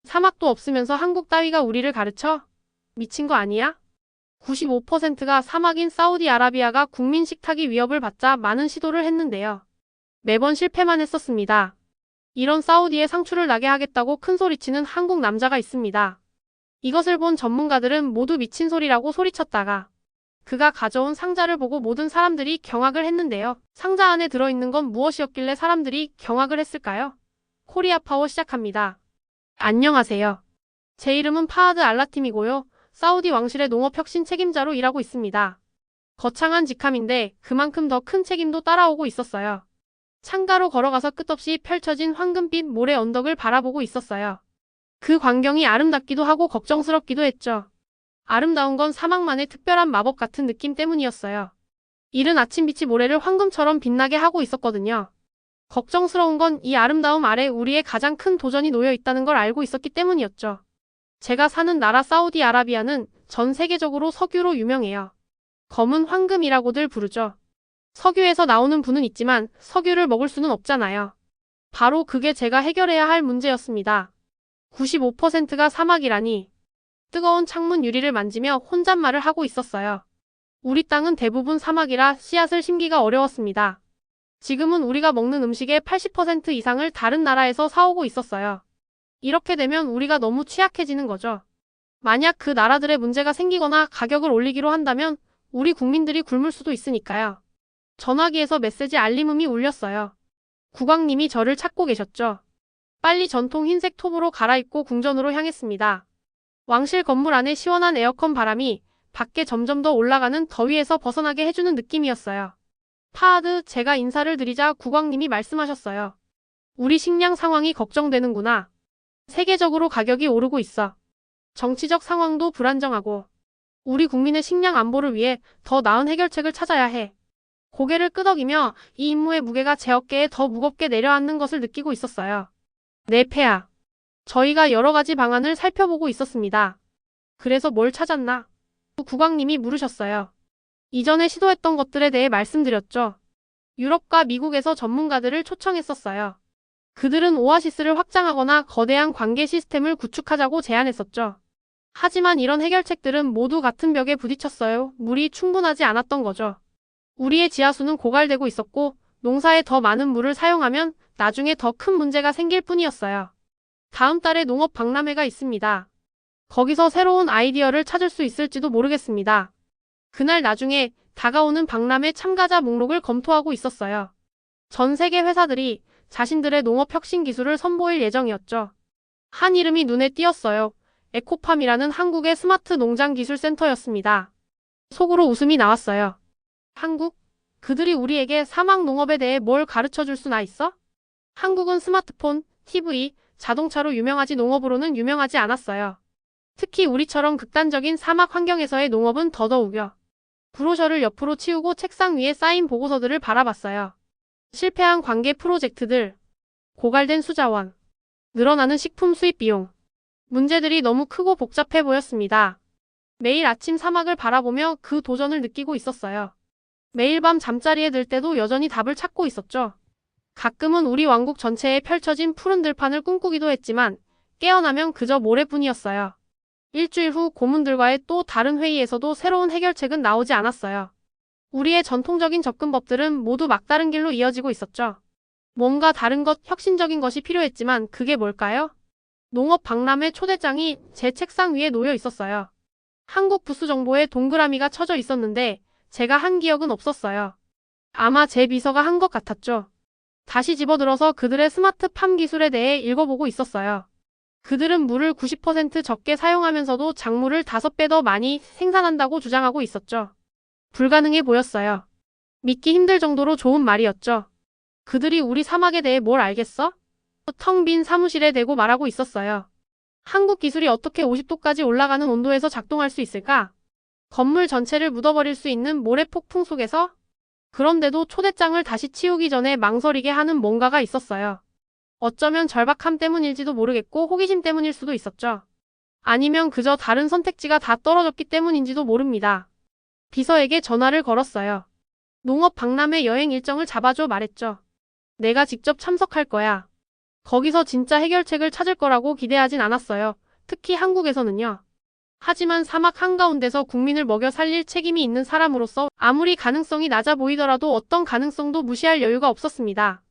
사막도 없으면서 한국 따위가 우리를 가르쳐? 미친 거 아니야? 95%가 사막인 사우디아라비아가 국민 식탁이 위협을 받자 많은 시도를 했는데요. 매번 실패만 했었습니다. 이런 사우디에 상추를 나게 하겠다고 큰소리치는 한국 남자가 있습니다. 이것을 본 전문가들은 모두 미친 소리라고 소리쳤다가 그가 가져온 상자를 보고 모든 사람들이 경악을 했는데요. 상자 안에 들어있는 건 무엇이었길래 사람들이 경악을 했을까요? 코리아 파워 시작합니다. 안녕하세요. 제 이름은 파하드 알라팀이고요. 사우디 왕실의 농업혁신 책임자로 일하고 있습니다. 거창한 직함인데 그만큼 더 큰 책임도 따라오고 있었어요. 창가로 걸어가서 끝없이 펼쳐진 황금빛 모래 언덕을 바라보고 있었어요. 그 광경이 아름답기도 하고 걱정스럽기도 했죠. 아름다운 건 사막만의 특별한 마법 같은 느낌 때문이었어요. 이른 아침빛이 모래를 황금처럼 빛나게 하고 있었거든요. 걱정스러운 건 이 아름다움 아래 우리의 가장 큰 도전이 놓여 있다는 걸 알고 있었기 때문이었죠. 제가 사는 나라 사우디아라비아는 전 세계적으로 석유로 유명해요. 검은 황금이라고들 부르죠. 석유에서 나오는 부는 있지만 석유를 먹을 수는 없잖아요. 바로 그게 제가 해결해야 할 문제였습니다. 95%가 사막이라니. 뜨거운 창문 유리를 만지며 혼잣말을 하고 있었어요. 우리 땅은 대부분 사막이라 씨앗을 심기가 어려웠습니다. 지금은 우리가 먹는 음식의 80% 이상을 다른 나라에서 사오고 있었어요. 이렇게 되면 우리가 너무 취약해지는 거죠. 만약 그 나라들의 문제가 생기거나 가격을 올리기로 한다면 우리 국민들이 굶을 수도 있으니까요. 전화기에서 메시지 알림음이 울렸어요. 국왕님이 저를 찾고 계셨죠. 빨리 전통 흰색 톱으로 갈아입고 궁전으로 향했습니다. 왕실 건물 안에 시원한 에어컨 바람이 밖에 점점 더 올라가는 더위에서 벗어나게 해주는 느낌이었어요. 파하드, 제가 인사를 드리자 국왕님이 말씀하셨어요. 우리 식량 상황이 걱정되는구나. 세계적으로 가격이 오르고 있어. 정치적 상황도 불안정하고 우리 국민의 식량 안보를 위해 더 나은 해결책을 찾아야 해. 고개를 끄덕이며 이 임무의 무게가 제 어깨에 더 무겁게 내려앉는 것을 느끼고 있었어요. 네, 폐하. 저희가 여러 가지 방안을 살펴보고 있었습니다. 그래서 뭘 찾았나? 국왕님이 물으셨어요. 이전에 시도했던 것들에 대해 말씀드렸죠. 유럽과 미국에서 전문가들을 초청했었어요. 그들은 오아시스를 확장하거나 거대한 관계 시스템을 구축하자고 제안했었죠. 하지만 이런 해결책들은 모두 같은 벽에 부딪혔어요. 물이 충분하지 않았던 거죠. 우리의 지하수는 고갈되고 있었고 농사에 더 많은 물을 사용하면 나중에 더 큰 문제가 생길 뿐이었어요. 다음 달에 농업 박람회가 있습니다. 거기서 새로운 아이디어를 찾을 수 있을지도 모르겠습니다. 그날 나중에 다가오는 박람회 참가자 목록을 검토하고 있었어요. 전 세계 회사들이 자신들의 농업 혁신 기술을 선보일 예정이었죠. 한 이름이 눈에 띄었어요. 에코팜이라는 한국의 스마트 농장 기술 센터였습니다. 속으로 웃음이 나왔어요. 한국? 그들이 우리에게 사막 농업에 대해 뭘 가르쳐 줄 수나 있어? 한국은 스마트폰, TV, 자동차로 유명하지 농업으로는 유명하지 않았어요. 특히 우리처럼 극단적인 사막 환경에서의 농업은 더더욱요. 브로셔를 옆으로 치우고 책상 위에 쌓인 보고서들을 바라봤어요. 실패한 관계 프로젝트들, 고갈된 수자원, 늘어나는 식품 수입 비용. 문제들이 너무 크고 복잡해 보였습니다. 매일 아침 사막을 바라보며 그 도전을 느끼고 있었어요. 매일 밤 잠자리에 들 때도 여전히 답을 찾고 있었죠. 가끔은 우리 왕국 전체에 펼쳐진 푸른 들판을 꿈꾸기도 했지만 깨어나면 그저 모래뿐이었어요. 일주일 후 고문들과의 또 다른 회의에서도 새로운 해결책은 나오지 않았어요. 우리의 전통적인 접근법들은 모두 막다른 길로 이어지고 있었죠. 뭔가 다른 것, 혁신적인 것이 필요했지만 그게 뭘까요? 농업 박람회 초대장이 제 책상 위에 놓여 있었어요. 한국 부수 정보에 동그라미가 쳐져 있었는데 제가 한 기억은 없었어요. 아마 제 비서가 한 것 같았죠. 다시 집어들어서 그들의 스마트팜 기술에 대해 읽어보고 있었어요. 그들은 물을 90% 적게 사용하면서도 작물을 5배 더 많이 생산한다고 주장하고 있었죠. 불가능해 보였어요. 믿기 힘들 정도로 좋은 말이었죠. 그들이 우리 사막에 대해 뭘 알겠어? 텅 빈 사무실에 대고 말하고 있었어요. 한국 기술이 어떻게 50도까지 올라가는 온도에서 작동할 수 있을까? 건물 전체를 묻어버릴 수 있는 모래 폭풍 속에서? 그런데도 초대장을 다시 치우기 전에 망설이게 하는 뭔가가 있었어요. 어쩌면 절박함 때문일지도 모르겠고 호기심 때문일 수도 있었죠. 아니면 그저 다른 선택지가 다 떨어졌기 때문인지도 모릅니다. 비서에게 전화를 걸었어요. 농업 박람회 여행 일정을 잡아줘 말했죠. 내가 직접 참석할 거야. 거기서 진짜 해결책을 찾을 거라고 기대하진 않았어요. 특히 한국에서는요. 하지만 사막 한가운데서 국민을 먹여 살릴 책임이 있는 사람으로서 아무리 가능성이 낮아 보이더라도 어떤 가능성도 무시할 여유가 없었습니다.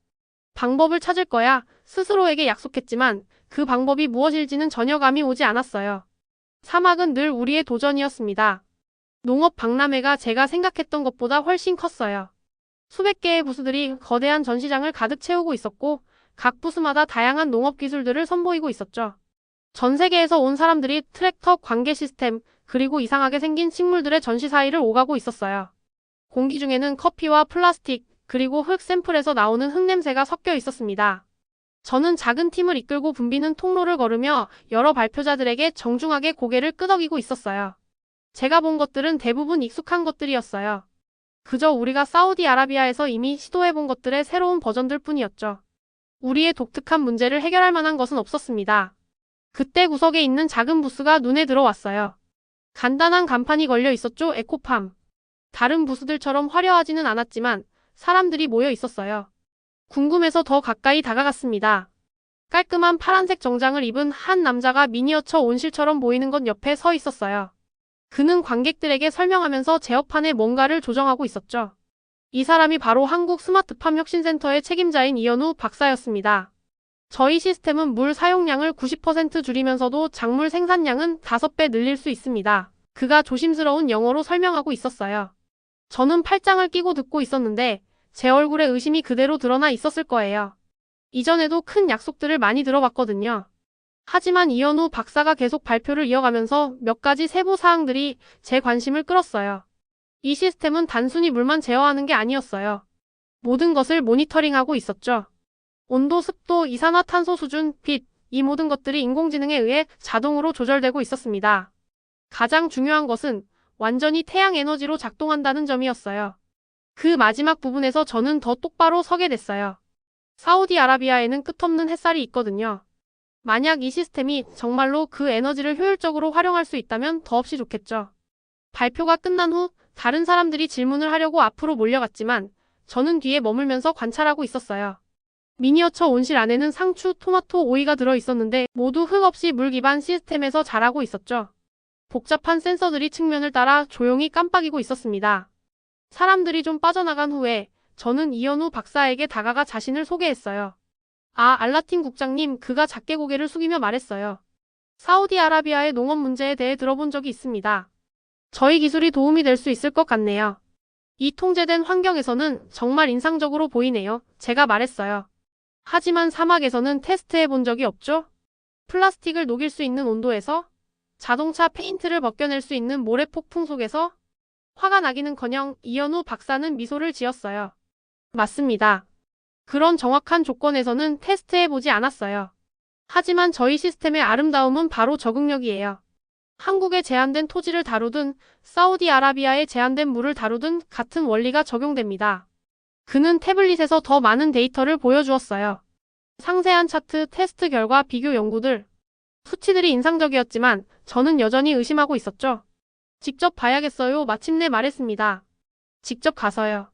방법을 찾을 거야 스스로에게 약속했지만 그 방법이 무엇일지는 전혀 감이 오지 않았어요. 사막은 늘 우리의 도전이었습니다. 농업 박람회가 제가 생각했던 것보다 훨씬 컸어요. 수백 개의 부스들이 거대한 전시장을 가득 채우고 있었고 각 부스마다 다양한 농업 기술들을 선보이고 있었죠. 전 세계에서 온 사람들이 트랙터 관계 시스템 그리고 이상하게 생긴 식물들의 전시 사이를 오가고 있었어요. 공기 중에는 커피와 플라스틱 그리고 흙 샘플에서 나오는 흙 냄새가 섞여 있었습니다. 저는 작은 팀을 이끌고 붐비는 통로를 걸으며 여러 발표자들에게 정중하게 고개를 끄덕이고 있었어요. 제가 본 것들은 대부분 익숙한 것들이었어요. 그저 우리가 사우디아라비아에서 이미 시도해본 것들의 새로운 버전들 뿐이었죠. 우리의 독특한 문제를 해결할 만한 것은 없었습니다. 그때 구석에 있는 작은 부스가 눈에 들어왔어요. 간단한 간판이 걸려 있었죠. 에코팜. 다른 부스들처럼 화려하지는 않았지만 사람들이 모여 있었어요. 궁금해서 더 가까이 다가갔습니다. 깔끔한 파란색 정장을 입은 한 남자가 미니어처 온실처럼 보이는 것 옆에 서 있었어요. 그는 관객들에게 설명하면서 제어판에 뭔가를 조정하고 있었죠. 이 사람이 바로 한국 스마트팜 혁신센터의 책임자인 이현우 박사였습니다. 저희 시스템은 물 사용량을 90% 줄이면서도 작물 생산량은 5배 늘릴 수 있습니다. 그가 조심스러운 영어로 설명하고 있었어요. 저는 팔짱을 끼고 듣고 있었는데 제 얼굴에 의심이 그대로 드러나 있었을 거예요. 이전에도 큰 약속들을 많이 들어봤거든요. 하지만 이현우 박사가 계속 발표를 이어가면서 몇 가지 세부 사항들이 제 관심을 끌었어요. 이 시스템은 단순히 물만 제어하는 게 아니었어요. 모든 것을 모니터링하고 있었죠. 온도, 습도, 이산화탄소 수준, 빛, 이 모든 것들이 인공지능에 의해 자동으로 조절되고 있었습니다. 가장 중요한 것은 완전히 태양 에너지로 작동한다는 점이었어요. 그 마지막 부분에서 저는 더 똑바로 서게 됐어요. 사우디아라비아에는 끝없는 햇살이 있거든요. 만약 이 시스템이 정말로 그 에너지를 효율적으로 활용할 수 있다면 더없이 좋겠죠. 발표가 끝난 후 다른 사람들이 질문을 하려고 앞으로 몰려갔지만 저는 뒤에 머물면서 관찰하고 있었어요. 미니어처 온실 안에는 상추, 토마토, 오이가 들어있었는데 모두 흙 없이 물 기반 시스템에서 자라고 있었죠. 복잡한 센서들이 측면을 따라 조용히 깜빡이고 있었습니다. 사람들이 좀 빠져나간 후에 저는 이현우 박사에게 다가가 자신을 소개했어요. 알라틴 국장님, 그가 작게 고개를 숙이며 말했어요. 사우디아라비아의 농업 문제에 대해 들어본 적이 있습니다. 저희 기술이 도움이 될 수 있을 것 같네요. 이 통제된 환경에서는 정말 인상적으로 보이네요. 제가 말했어요. 하지만 사막에서는 테스트해 본 적이 없죠? 플라스틱을 녹일 수 있는 온도에서? 자동차 페인트를 벗겨낼 수 있는 모래 폭풍 속에서? 화가 나기는커녕 이현우 박사는 미소를 지었어요. 맞습니다. 그런 정확한 조건에서는 테스트해보지 않았어요. 하지만 저희 시스템의 아름다움은 바로 적응력이에요. 한국의 제한된 토지를 다루든 사우디아라비아의 제한된 물을 다루든 같은 원리가 적용됩니다. 그는 태블릿에서 더 많은 데이터를 보여주었어요. 상세한 차트, 테스트 결과, 비교 연구들. 수치들이 인상적이었지만 저는 여전히 의심하고 있었죠. 직접 봐야겠어요. 마침내 말했습니다. 직접 가서요.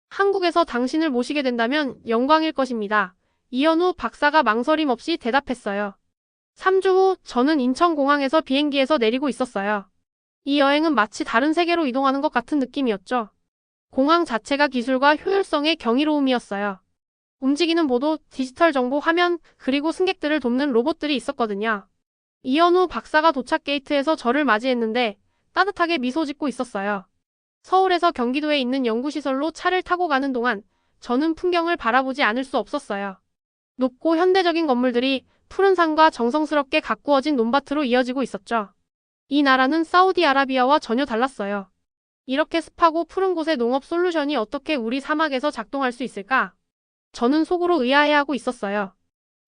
한국에서 당신을 모시게 된다면 영광일 것입니다. 이현우 박사가 망설임 없이 대답했어요. 3주 후 저는 인천공항에서 비행기에서 내리고 있었어요. 이 여행은 마치 다른 세계로 이동하는 것 같은 느낌이었죠. 공항 자체가 기술과 효율성의 경이로움이었어요. 움직이는 보도, 디지털 정보 화면, 그리고 승객들을 돕는 로봇들이 있었거든요. 이현우 박사가 도착 게이트에서 저를 맞이했는데 따뜻하게 미소 짓고 있었어요. 서울에서 경기도에 있는 연구시설로 차를 타고 가는 동안 저는 풍경을 바라보지 않을 수 없었어요. 높고 현대적인 건물들이 푸른 산과 정성스럽게 가꾸어진 논밭으로 이어지고 있었죠. 이 나라는 사우디아라비아와 전혀 달랐어요. 이렇게 습하고 푸른 곳의 농업 솔루션이 어떻게 우리 사막에서 작동할 수 있을까? 저는 속으로 의아해하고 있었어요.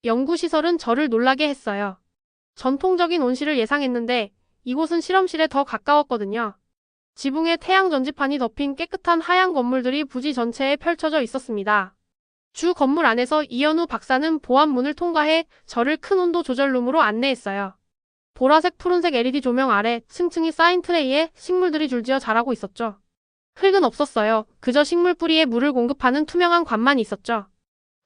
연구시설은 저를 놀라게 했어요. 전통적인 온실을 예상했는데 이곳은 실험실에 더 가까웠거든요. 지붕에 태양 전지판이 덮인 깨끗한 하얀 건물들이 부지 전체에 펼쳐져 있었습니다. 주 건물 안에서 이현우 박사는 보안문을 통과해 저를 큰 온도 조절룸으로 안내했어요. 보라색 푸른색 LED 조명 아래 층층이 쌓인 트레이에 식물들이 줄지어 자라고 있었죠. 흙은 없었어요. 그저 식물 뿌리에 물을 공급하는 투명한 관만 있었죠.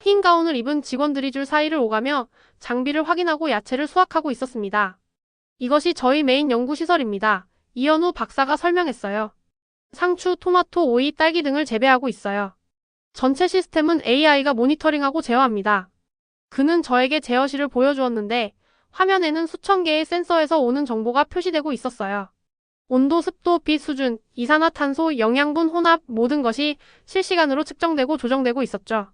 흰 가운을 입은 직원들이 줄 사이를 오가며 장비를 확인하고 야채를 수확하고 있었습니다. 이것이 저희 메인 연구시설입니다. 이현우 박사가 설명했어요. 상추, 토마토, 오이, 딸기 등을 재배하고 있어요. 전체 시스템은 AI가 모니터링하고 제어합니다. 그는 저에게 제어실을 보여주었는데 화면에는 수천 개의 센서에서 오는 정보가 표시되고 있었어요. 온도, 습도, 빛 수준, 이산화탄소, 영양분 혼합 모든 것이 실시간으로 측정되고 조정되고 있었죠.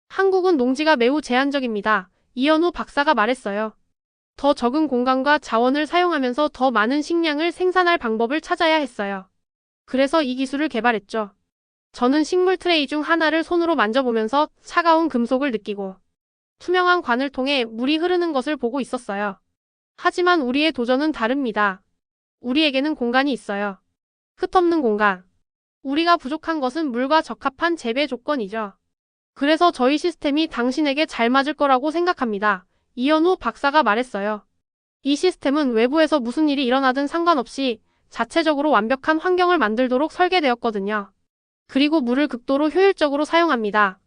한국은 농지가 매우 제한적입니다. 이현우 박사가 말했어요. 더 적은 공간과 자원을 사용하면서 더 많은 식량을 생산할 방법을 찾아야 했어요. 그래서 이 기술을 개발했죠. 저는 식물 트레이 중 하나를 손으로 만져보면서 차가운 금속을 느끼고 투명한 관을 통해 물이 흐르는 것을 보고 있었어요. 하지만 우리의 도전은 다릅니다. 우리에게는 공간이 있어요. 흩없는 공간. 우리가 부족한 것은 물과 적합한 재배 조건이죠. 그래서 저희 시스템이 당신에게 잘 맞을 거라고 생각합니다. 이현우 박사가 말했어요. 이 시스템은 외부에서 무슨 일이 일어나든 상관없이 자체적으로 완벽한 환경을 만들도록 설계되었거든요. 그리고 물을 극도로 효율적으로 사용합니다.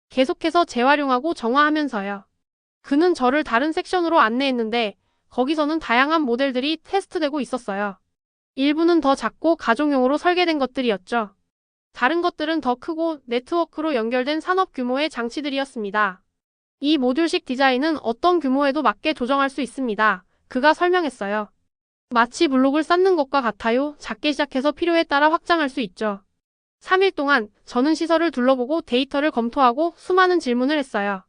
계속해서 재활용하고 정화하면서요. 그는 저를 다른 섹션으로 안내했는데 거기서는 다양한 모델들이 테스트되고 있었어요. 일부는 더 작고 가정용으로 설계된 것들이었죠. 다른 것들은 더 크고 네트워크로 연결된 산업 규모의 장치들이었습니다. 이 모듈식 디자인은 어떤 규모에도 맞게 조정할 수 있습니다. 그가 설명했어요. 마치 블록을 쌓는 것과 같아요. 작게 시작해서 필요에 따라 확장할 수 있죠. 3일 동안 저는 시설을 둘러보고 데이터를 검토하고 수많은 질문을 했어요.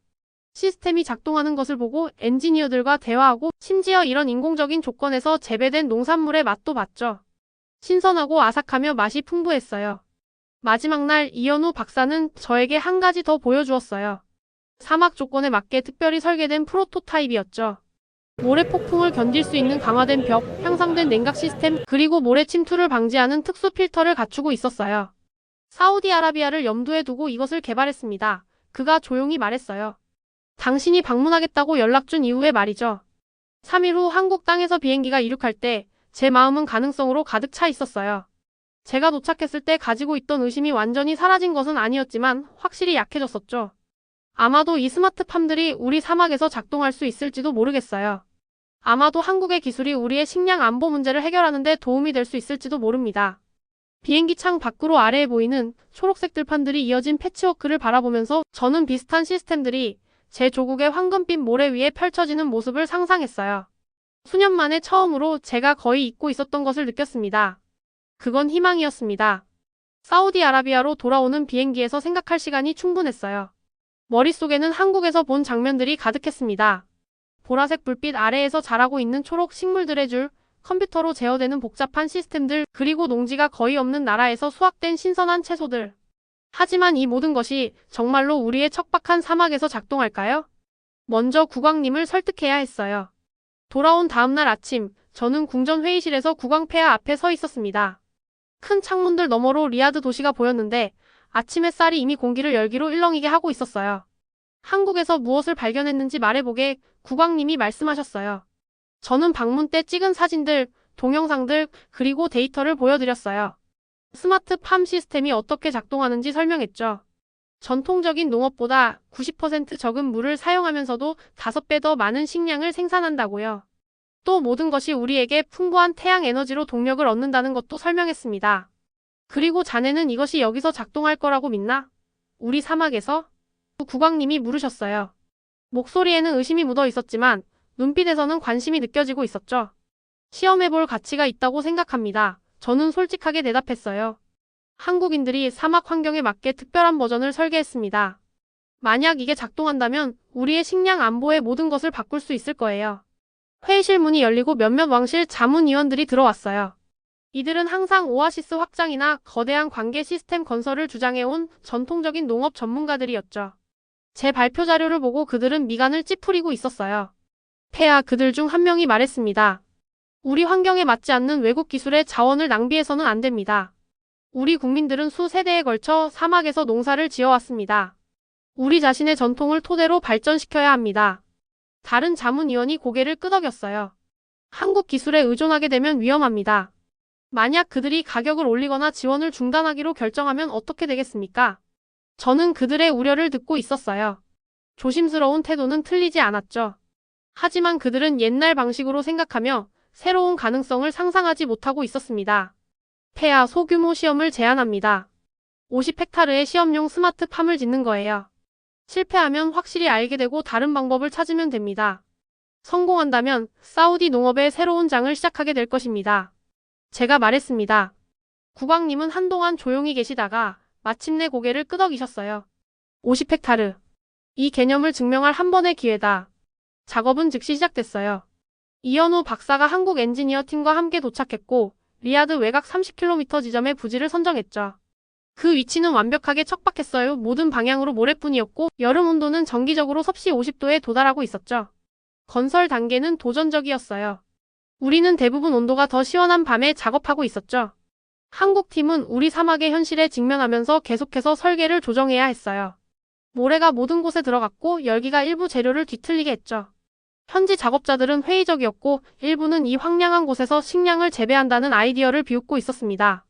시스템이 작동하는 것을 보고 엔지니어들과 대화하고 심지어 이런 인공적인 조건에서 재배된 농산물의 맛도 봤죠. 신선하고 아삭하며 맛이 풍부했어요. 마지막 날 이현우 박사는 저에게 한 가지 더 보여주었어요. 사막 조건에 맞게 특별히 설계된 프로토타입이었죠. 모래 폭풍을 견딜 수 있는 강화된 벽, 향상된 냉각 시스템, 그리고 모래 침투를 방지하는 특수 필터를 갖추고 있었어요. 사우디아라비아를 염두에 두고 이것을 개발했습니다. 그가 조용히 말했어요. 당신이 방문하겠다고 연락 준 이후에 말이죠. 3일 후 한국 땅에서 비행기가 이륙할 때 제 마음은 가능성으로 가득 차 있었어요. 제가 도착했을 때 가지고 있던 의심이 완전히 사라진 것은 아니었지만 확실히 약해졌었죠. 아마도 이 스마트팜들이 우리 사막에서 작동할 수 있을지도 모르겠어요. 아마도 한국의 기술이 우리의 식량 안보 문제를 해결하는 데 도움이 될 수 있을지도 모릅니다. 비행기 창 밖으로 아래에 보이는 초록색 들판들이 이어진 패치워크를 바라보면서 저는 비슷한 시스템들이 제 조국의 황금빛 모래 위에 펼쳐지는 모습을 상상했어요. 수년 만에 처음으로 제가 거의 잊고 있었던 것을 느꼈습니다. 그건 희망이었습니다. 사우디아라비아로 돌아오는 비행기에서 생각할 시간이 충분했어요. 머릿속에는 한국에서 본 장면들이 가득했습니다. 보라색 불빛 아래에서 자라고 있는 초록 식물들의 줄, 컴퓨터로 제어되는 복잡한 시스템들, 그리고 농지가 거의 없는 나라에서 수확된 신선한 채소들. 하지만 이 모든 것이 정말로 우리의 척박한 사막에서 작동할까요? 먼저 국왕님을 설득해야 했어요. 돌아온 다음날 아침, 저는 궁전 회의실에서 국왕 폐하 앞에 서 있었습니다. 큰 창문들 너머로 리야드 도시가 보였는데 아침 햇살이 이미 공기를 열기로 일렁이게 하고 있었어요. 한국에서 무엇을 발견했는지 말해보게 국왕님이 말씀하셨어요. 저는 방문 때 찍은 사진들, 동영상들, 그리고 데이터를 보여드렸어요. 스마트 팜 시스템이 어떻게 작동하는지 설명했죠. 전통적인 농업보다 90% 적은 물을 사용하면서도 5배 더 많은 식량을 생산한다고요. 또 모든 것이 우리에게 풍부한 태양 에너지로 동력을 얻는다는 것도 설명했습니다. 그리고 자네는 이것이 여기서 작동할 거라고 믿나? 우리 사막에서? 국왕님이 물으셨어요. 목소리에는 의심이 묻어 있었지만 눈빛에서는 관심이 느껴지고 있었죠. 시험해볼 가치가 있다고 생각합니다. 저는 솔직하게 대답했어요. 한국인들이 사막 환경에 맞게 특별한 버전을 설계했습니다. 만약 이게 작동한다면 우리의 식량 안보의 모든 것을 바꿀 수 있을 거예요. 회의실 문이 열리고 몇몇 왕실 자문위원들이 들어왔어요. 이들은 항상 오아시스 확장이나 거대한 관계 시스템 건설을 주장해온 전통적인 농업 전문가들이었죠. 제 발표 자료를 보고 그들은 미간을 찌푸리고 있었어요. 폐하 그들 중 한 명이 말했습니다. 우리 환경에 맞지 않는 외국 기술의 자원을 낭비해서는 안 됩니다. 우리 국민들은 수세대에 걸쳐 사막에서 농사를 지어왔습니다. 우리 자신의 전통을 토대로 발전시켜야 합니다. 다른 자문위원이 고개를 끄덕였어요. 한국 기술에 의존하게 되면 위험합니다. 만약 그들이 가격을 올리거나 지원을 중단하기로 결정하면 어떻게 되겠습니까? 저는 그들의 우려를 듣고 있었어요. 조심스러운 태도는 틀리지 않았죠. 하지만 그들은 옛날 방식으로 생각하며 새로운 가능성을 상상하지 못하고 있었습니다. 폐하 소규모 시험을 제안합니다. 50헥타르의 시험용 스마트팜을 짓는 거예요. 실패하면 확실히 알게 되고 다른 방법을 찾으면 됩니다. 성공한다면 사우디 농업의 새로운 장을 시작하게 될 것입니다. 제가 말했습니다. 국왕님은 한동안 조용히 계시다가 마침내 고개를 끄덕이셨어요. 50헥타르. 이 개념을 증명할 한 번의 기회다. 작업은 즉시 시작됐어요. 이현우 박사가 한국 엔지니어 팀과 함께 도착했고 리야드 외곽 30km 지점의 부지를 선정했죠. 그 위치는 완벽하게 척박했어요. 모든 방향으로 모래뿐이었고 여름 온도는 정기적으로 섭씨 50도에 도달하고 있었죠. 건설 단계는 도전적이었어요. 우리는 대부분 온도가 더 시원한 밤에 작업하고 있었죠. 한국 팀은 우리 사막의 현실에 직면하면서 계속해서 설계를 조정해야 했어요. 모래가 모든 곳에 들어갔고 열기가 일부 재료를 뒤틀리게 했죠. 현지 작업자들은 회의적이었고 일부는 이 황량한 곳에서 식량을 재배한다는 아이디어를 비웃고 있었습니다.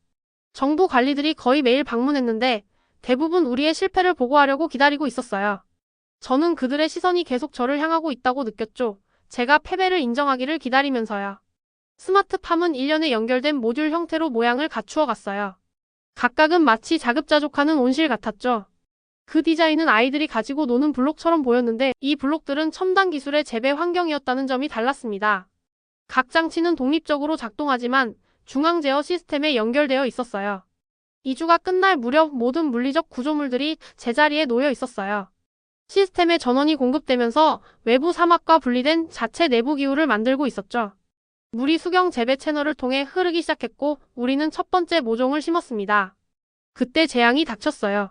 정부 관리들이 거의 매일 방문했는데 대부분 우리의 실패를 보고하려고 기다리고 있었어요. 저는 그들의 시선이 계속 저를 향하고 있다고 느꼈죠. 제가 패배를 인정하기를 기다리면서요. 스마트팜은 일련에 연결된 모듈 형태로 모양을 갖추어 갔어요. 각각은 마치 자급자족하는 온실 같았죠. 그 디자인은 아이들이 가지고 노는 블록처럼 보였는데 이 블록들은 첨단 기술의 재배 환경이었다는 점이 달랐습니다. 각 장치는 독립적으로 작동하지만 중앙 제어 시스템에 연결되어 있었어요. 이주가 끝날 무렵 모든 물리적 구조물들이 제자리에 놓여 있었어요. 시스템에 전원이 공급되면서 외부 사막과 분리된 자체 내부 기후를 만들고 있었죠. 물이 수경 재배 채널을 통해 흐르기 시작했고 우리는 첫 번째 모종을 심었습니다. 그때 재앙이 닥쳤어요.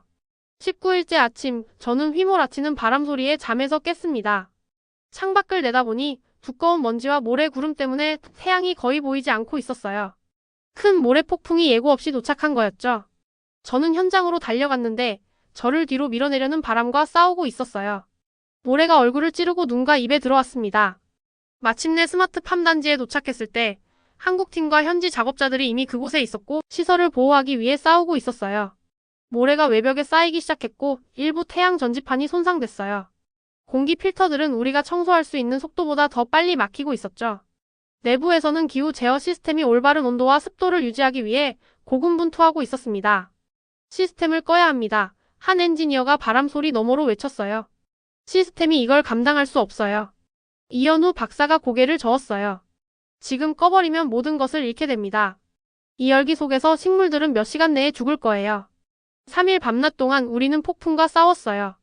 19일째 아침, 저는 휘몰아치는 바람 소리에 잠에서 깼습니다. 창밖을 내다보니 두꺼운 먼지와 모래 구름 때문에 태양이 거의 보이지 않고 있었어요. 큰 모래 폭풍이 예고 없이 도착한 거였죠. 저는 현장으로 달려갔는데 저를 뒤로 밀어내려는 바람과 싸우고 있었어요. 모래가 얼굴을 찌르고 눈과 입에 들어왔습니다. 마침내 스마트팜 단지에 도착했을 때 한국팀과 현지 작업자들이 이미 그곳에 있었고 시설을 보호하기 위해 싸우고 있었어요. 모래가 외벽에 쌓이기 시작했고 일부 태양 전지판이 손상됐어요. 공기 필터들은 우리가 청소할 수 있는 속도보다 더 빨리 막히고 있었죠. 내부에서는 기후 제어 시스템이 올바른 온도와 습도를 유지하기 위해 고군분투하고 있었습니다. 시스템을 꺼야 합니다. 한 엔지니어가 바람 소리 너머로 외쳤어요. 시스템이 이걸 감당할 수 없어요. 이현우 박사가 고개를 저었어요. 지금 꺼버리면 모든 것을 잃게 됩니다. 이 열기 속에서 식물들은 몇 시간 내에 죽을 거예요. 3일 밤낮 동안 우리는 폭풍과 싸웠어요.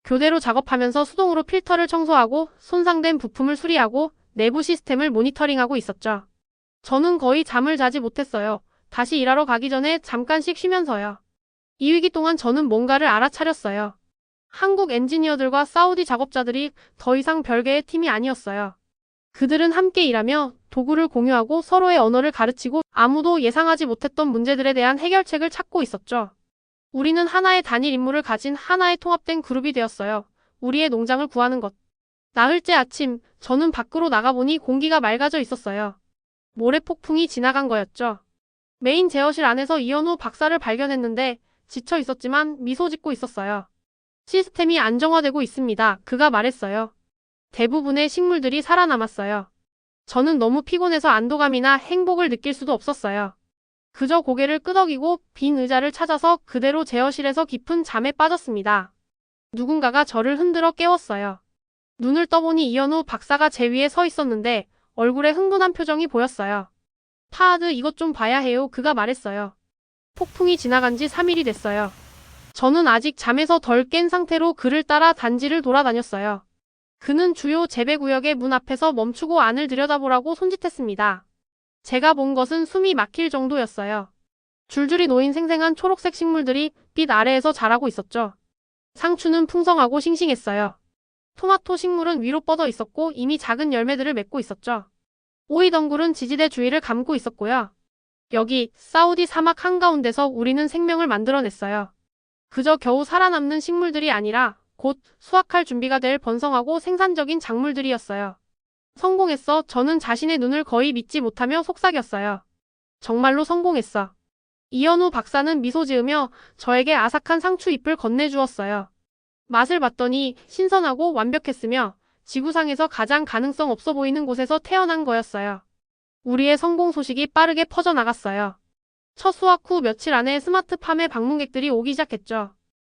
교대로 작업하면서 수동으로 필터를 청소하고 손상된 부품을 수리하고 내부 시스템을 모니터링하고 있었죠. 저는 거의 잠을 자지 못했어요. 다시 일하러 가기 전에 잠깐씩 쉬면서요. 이 위기 동안 저는 뭔가를 알아차렸어요. 한국 엔지니어들과 사우디 작업자들이 더 이상 별개의 팀이 아니었어요. 그들은 함께 일하며 도구를 공유하고 서로의 언어를 가르치고 아무도 예상하지 못했던 문제들에 대한 해결책을 찾고 있었죠. 우리는 하나의 단일 임무를 가진 하나의 통합된 그룹이 되었어요. 우리의 농장을 구하는 것. 나흘째 아침, 저는 밖으로 나가보니 공기가 맑아져 있었어요. 모래 폭풍이 지나간 거였죠. 메인 제어실 안에서 이현우 박사를 발견했는데 지쳐 있었지만 미소 짓고 있었어요. 시스템이 안정화되고 있습니다. 그가 말했어요. 대부분의 식물들이 살아남았어요. 저는 너무 피곤해서 안도감이나 행복을 느낄 수도 없었어요. 그저 고개를 끄덕이고 빈 의자를 찾아서 그대로 제어실에서 깊은 잠에 빠졌습니다. 누군가가 저를 흔들어 깨웠어요. 눈을 떠보니 이현우 박사가 제 위에 서 있었는데 얼굴에 흥분한 표정이 보였어요. 파하드 이것 좀 봐야 해요. 그가 말했어요. 폭풍이 지나간 지 3일이 됐어요. 저는 아직 잠에서 덜 깬 상태로 그를 따라 단지를 돌아다녔어요. 그는 주요 재배구역의 문 앞에서 멈추고 안을 들여다보라고 손짓했습니다. 제가 본 것은 숨이 막힐 정도였어요. 줄줄이 놓인 생생한 초록색 식물들이 빛 아래에서 자라고 있었죠. 상추는 풍성하고 싱싱했어요. 토마토 식물은 위로 뻗어 있었고 이미 작은 열매들을 맺고 있었죠. 오이 덩굴은 지지대 주위를 감고 있었고요. 여기 사우디 사막 한가운데서 우리는 생명을 만들어냈어요. 그저 겨우 살아남는 식물들이 아니라 곧 수확할 준비가 될 번성하고 생산적인 작물들이었어요. 성공했어. 저는 자신의 눈을 거의 믿지 못하며 속삭였어요. 정말로 성공했어. 이현우 박사는 미소 지으며 저에게 아삭한 상추 잎을 건네주었어요. 맛을 봤더니 신선하고 완벽했으며 지구상에서 가장 가능성 없어 보이는 곳에서 태어난 거였어요. 우리의 성공 소식이 빠르게 퍼져나갔어요. 첫 수확 후 며칠 안에 스마트팜에 방문객들이 오기 시작했죠.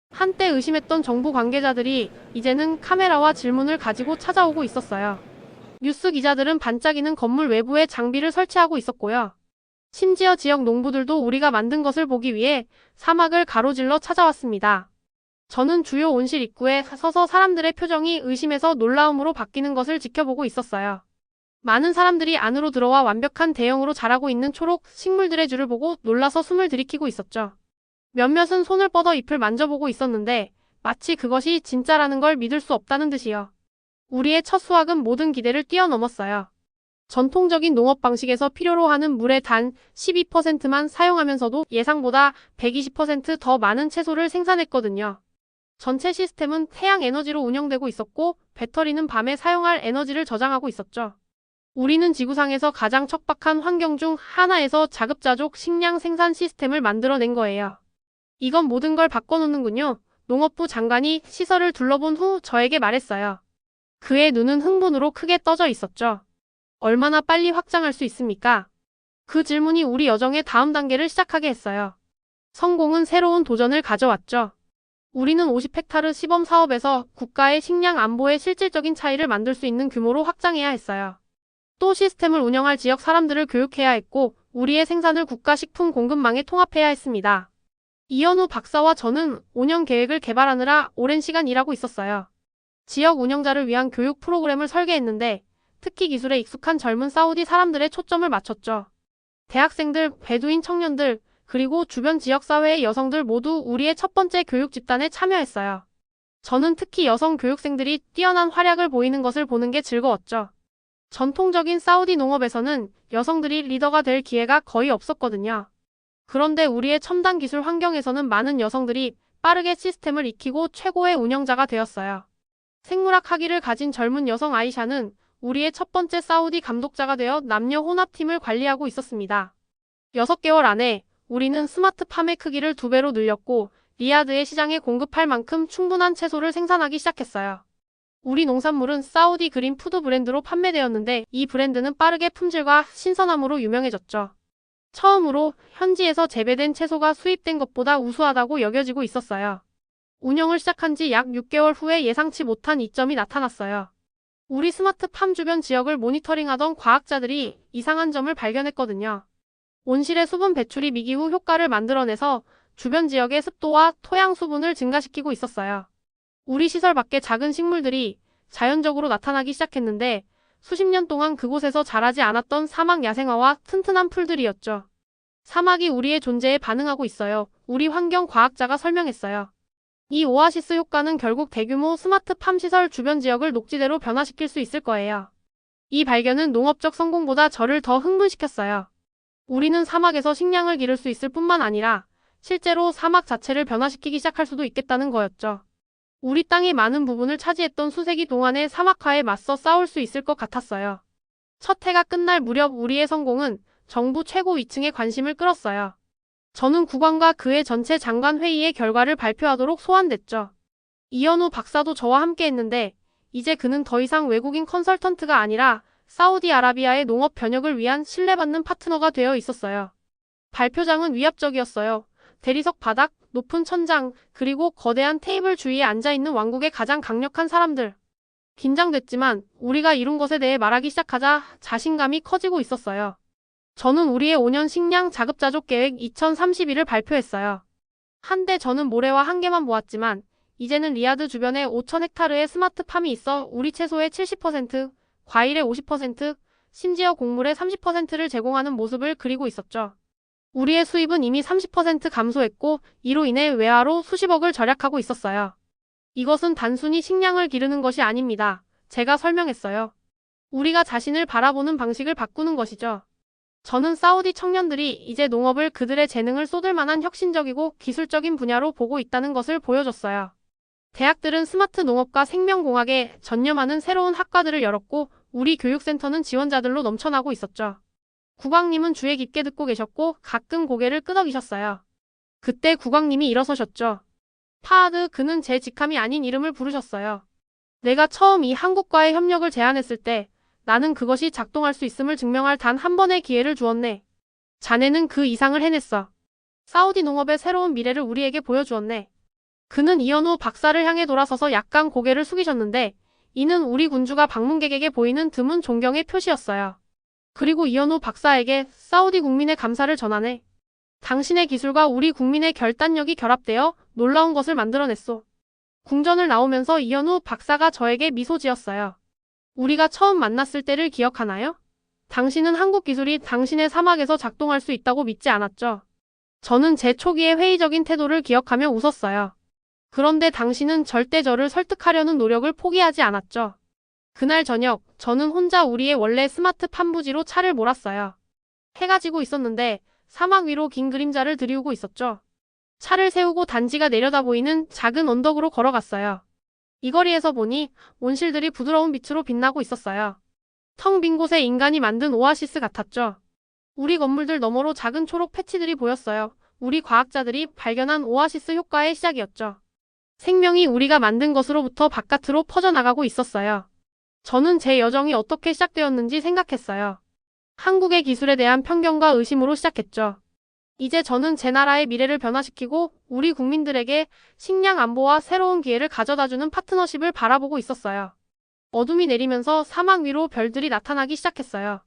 한때 의심했던 정부 관계자들이 이제는 카메라와 질문을 가지고 찾아오고 있었어요. 뉴스 기자들은 반짝이는 건물 외부에 장비를 설치하고 있었고요. 심지어 지역 농부들도 우리가 만든 것을 보기 위해 사막을 가로질러 찾아왔습니다. 저는 주요 온실 입구에 서서 사람들의 표정이 의심에서 놀라움으로 바뀌는 것을 지켜보고 있었어요. 많은 사람들이 안으로 들어와 완벽한 대형으로 자라고 있는 초록 식물들의 줄을 보고 놀라서 숨을 들이키고 있었죠. 몇몇은 손을 뻗어 잎을 만져보고 있었는데 마치 그것이 진짜라는 걸 믿을 수 없다는 듯이요. 우리의 첫 수확은 모든 기대를 뛰어넘었어요. 전통적인 농업 방식에서 필요로 하는 물의 단 12%만 사용하면서도 예상보다 120%더 많은 채소를 생산했거든요. 전체 시스템은 태양 에너지로 운영되고 있었고 배터리는 밤에 사용할 에너지를 저장하고 있었죠. 우리는 지구상에서 가장 척박한 환경 중 하나에서 자급자족 식량 생산 시스템을 만들어낸 거예요. 이건 모든 걸 바꿔놓는군요. 농업부 장관이 시설을 둘러본 후 저에게 말했어요. 그의 눈은 흥분으로 크게 떠져 있었죠. 얼마나 빨리 확장할 수 있습니까? 그 질문이 우리 여정의 다음 단계를 시작하게 했어요. 성공은 새로운 도전을 가져왔죠. 우리는 50헥타르 시범 사업에서 국가의 식량 안보에 실질적인 차이를 만들 수 있는 규모로 확장해야 했어요. 또 시스템을 운영할 지역 사람들을 교육해야 했고 우리의 생산을 국가 식품 공급망에 통합해야 했습니다. 이현우 박사와 저는 5년 계획을 개발하느라 오랜 시간 일하고 있었어요. 지역 운영자를 위한 교육 프로그램을 설계했는데 특히 기술에 익숙한 젊은 사우디 사람들의 초점을 맞췄죠. 대학생들, 베두인 청년들, 그리고 주변 지역사회의 여성들 모두 우리의 첫 번째 교육 집단에 참여했어요. 저는 특히 여성 교육생들이 뛰어난 활약을 보이는 것을 보는 게 즐거웠죠. 전통적인 사우디 농업에서는 여성들이 리더가 될 기회가 거의 없었거든요. 그런데 우리의 첨단 기술 환경에서는 많은 여성들이 빠르게 시스템을 익히고 최고의 운영자가 되었어요. 생물학 학위를 가진 젊은 여성 아이샤는 우리의 첫 번째 사우디 감독자가 되어 남녀 혼합팀을 관리하고 있었습니다. 6개월 안에 우리는 스마트팜의 크기를 2배로 늘렸고 리야드의 시장에 공급할 만큼 충분한 채소를 생산하기 시작했어요. 우리 농산물은 사우디 그린 푸드 브랜드로 판매되었는데 이 브랜드는 빠르게 품질과 신선함으로 유명해졌죠. 처음으로 현지에서 재배된 채소가 수입된 것보다 우수하다고 여겨지고 있었어요. 운영을 시작한 지 약 6개월 후에 예상치 못한 이점이 나타났어요. 우리 스마트팜 주변 지역을 모니터링하던 과학자들이 이상한 점을 발견했거든요. 온실의 수분 배출이 미기후 효과를 만들어내서 주변 지역의 습도와 토양 수분을 증가시키고 있었어요. 우리 시설 밖에 작은 식물들이 자연적으로 나타나기 시작했는데 수십 년 동안 그곳에서 자라지 않았던 사막 야생화와 튼튼한 풀들이었죠. 사막이 우리의 존재에 반응하고 있어요. 우리 환경 과학자가 설명했어요. 이 오아시스 효과는 결국 대규모 스마트팜 시설 주변 지역을 녹지대로 변화시킬 수 있을 거예요. 이 발견은 농업적 성공보다 저를 더 흥분시켰어요. 우리는 사막에서 식량을 기를 수 있을 뿐만 아니라 실제로 사막 자체를 변화시키기 시작할 수도 있겠다는 거였죠. 우리 땅의 많은 부분을 차지했던 수세기 동안의 사막화에 맞서 싸울 수 있을 것 같았어요. 첫 해가 끝날 무렵 우리의 성공은 정부 최고 위층의 관심을 끌었어요. 저는 국왕과 그의 전체 장관 회의의 결과를 발표하도록 소환됐죠. 이현우 박사도 저와 함께 했는데 이제 그는 더 이상 외국인 컨설턴트가 아니라 사우디아라비아의 농업 변혁을 위한 신뢰받는 파트너가 되어 있었어요. 발표장은 위압적이었어요. 대리석 바닥, 높은 천장, 그리고 거대한 테이블 주위에 앉아있는 왕국의 가장 강력한 사람들. 긴장됐지만 우리가 이룬 것에 대해 말하기 시작하자 자신감이 커지고 있었어요. 저는 우리의 5년 식량 자급자족 계획 2031을 발표했어요. 한때 저는 모래와 한개만 모았지만 이제는 리야드 주변에 5,000헥타르의 스마트팜이 있어 우리 채소의 70%, 과일의 50%, 심지어 곡물의 30%를 제공하는 모습을 그리고 있었죠. 우리의 수입은 이미 30% 감소했고 이로 인해 외화로 수십억을 절약하고 있었어요. 이것은 단순히 식량을 기르는 것이 아닙니다. 제가 설명했어요. 우리가 자신을 바라보는 방식을 바꾸는 것이죠. 저는 사우디 청년들이 이제 농업을 그들의 재능을 쏟을 만한 혁신적이고 기술적인 분야로 보고 있다는 것을 보여줬어요. 대학들은 스마트 농업과 생명공학에 전념하는 새로운 학과들을 열었고 우리 교육센터는 지원자들로 넘쳐나고 있었죠. 국왕님은 주에 깊게 듣고 계셨고 가끔 고개를 끄덕이셨어요. 그때 국왕님이 일어서셨죠. 파하드, 그는 제 직함이 아닌 이름을 부르셨어요. 내가 처음 이 한국과의 협력을 제안했을 때 나는 그것이 작동할 수 있음을 증명할 단 한 번의 기회를 주었네. 자네는 그 이상을 해냈어. 사우디 농업의 새로운 미래를 우리에게 보여주었네. 그는 이현우 박사를 향해 돌아서서 약간 고개를 숙이셨는데 이는 우리 군주가 방문객에게 보이는 드문 존경의 표시였어요. 그리고 이현우 박사에게 사우디 국민의 감사를 전하네. 당신의 기술과 우리 국민의 결단력이 결합되어 놀라운 것을 만들어냈소. 궁전을 나오면서 이현우 박사가 저에게 미소 지었어요. 우리가 처음 만났을 때를 기억하나요? 당신은 한국 기술이 당신의 사막에서 작동할 수 있다고 믿지 않았죠. 저는 제 초기의 회의적인 태도를 기억하며 웃었어요. 그런데 당신은 절대 저를 설득하려는 노력을 포기하지 않았죠. 그날 저녁, 저는 혼자 우리의 원래 스마트 판부지로 차를 몰았어요. 해가 지고 있었는데 사막 위로 긴 그림자를 들이우고 있었죠. 차를 세우고 단지가 내려다 보이는 작은 언덕으로 걸어갔어요. 이 거리에서 보니 온실들이 부드러운 빛으로 빛나고 있었어요. 텅 빈 곳에 인간이 만든 오아시스 같았죠. 우리 건물들 너머로 작은 초록 패치들이 보였어요. 우리 과학자들이 발견한 오아시스 효과의 시작이었죠. 생명이 우리가 만든 것으로부터 바깥으로 퍼져나가고 있었어요. 저는 제 여정이 어떻게 시작되었는지 생각했어요. 한국의 기술에 대한 편견과 의심으로 시작했죠. 이제 저는 제 나라의 미래를 변화시키고 우리 국민들에게 식량 안보와 새로운 기회를 가져다주는 파트너십을 바라보고 있었어요. 어둠이 내리면서 사막 위로 별들이 나타나기 시작했어요.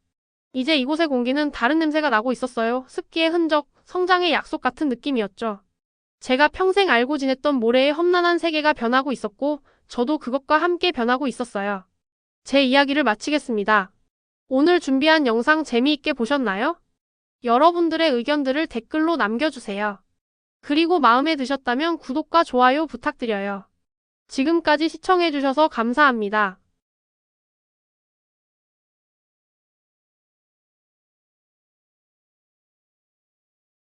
이제 이곳의 공기는 다른 냄새가 나고 있었어요. 습기의 흔적, 성장의 약속 같은 느낌이었죠. 제가 평생 알고 지냈던 모래의 험난한 세계가 변하고 있었고 저도 그것과 함께 변하고 있었어요. 제 이야기를 마치겠습니다. 오늘 준비한 영상 재미있게 보셨나요? 여러분들의 의견들을 댓글로 남겨주세요. 그리고 마음에 드셨다면 구독과 좋아요 부탁드려요. 지금까지 시청해주셔서 감사합니다.